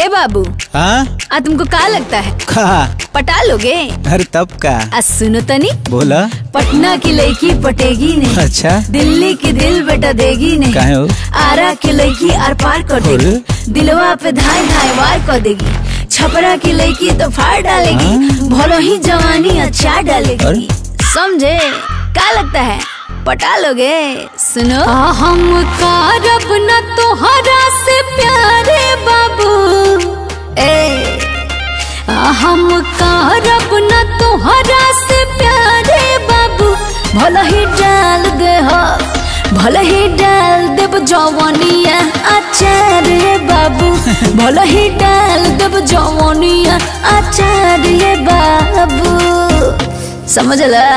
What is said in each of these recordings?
ए बाबू। हाँ तुमको क्या लगता है पटा लोगे? अरे तब का सुनो तनी बोला। पटना की लड़की पटेगी नहीं। अच्छा दिल्ली की दिल बेटा देगी नहीं। काहे हो? आरा की लड़की आर पार कर देगी, दिलवा पे धाय धाय वार कर देगी। छपरा की लड़की तो फाड़ डालेगी, भलो ही जवानी अच्छा डालेगी। समझे? क्या लगता है पटा लोगे? सुनो हम कारब न तोहरा से प्यारे बाबू, हम कारब न तोहरा से प्यारे बाबू। भला ही डाल दे हो, भला ही डाल देब जवानिया अच्छा रे बाबू। भला ही डाल देब जवानिया अच्छा रे बाबू। समझला?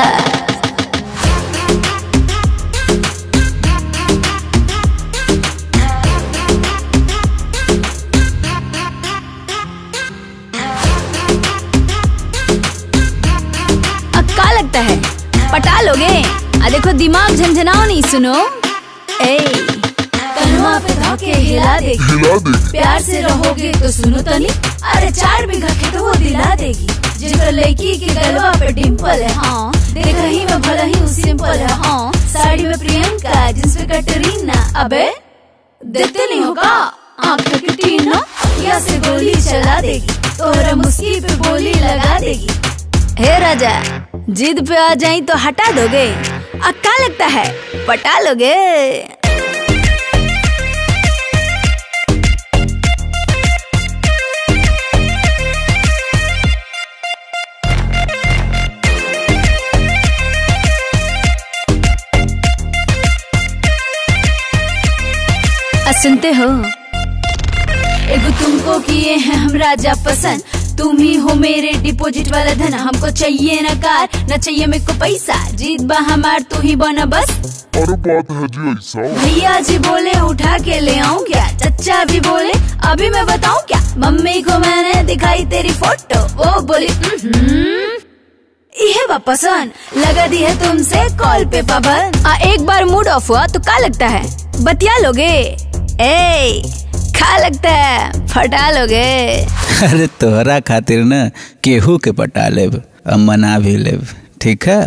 क्या लगता है पटा लोगे? देखो दिमाग झंझनाओ नहीं। सुनो कन्वा पे धोके हिला देगी, प्यार से रहोगे तो सुनो तनी। अरे 4 बीघा खेत वो दिला देगी, जिनका लड़की की गलवा पे डिम्पल है। हाँ देखा ही में भला ही सिंपल है। हाँ साड़ी में प्रियंका, जींस पे कटरीना। अबे देखते नहीं होगा आँख की टीना, या से गोली चला देगी, तोहरा मुस्की पे बोली लगा देगी। हे राजा जिद पे आ जाई तो हटा दोगे? क्या लगता है पटा लोगे? सुनते हो एगो तुमको किए हैं हम राजा पसंद, तुम ही हो मेरे डिपॉजिट वाला धन। हमको चाहिए न कार न चाहिए मेरे को पैसा, जीत बा हमार तू ही बना बस। अरे बात है जी ऐसा। भैया जी बोले उठा के ले आऊं क्या? चचा भी बोले अभी मैं बताऊं क्या? मम्मी को मैंने दिखाई तेरी फोटो, वो बोली ये वापसन लगा दी है तुमसे कॉल पे पाबंद। एक बार मूड ऑफ हुआ तो क्या लगता है बतिया लोगे? क्या लगता है फटा लोगे? अरे तोहरा खातिर न केहू के पटा लेब, मना भी लेब। ठीक है।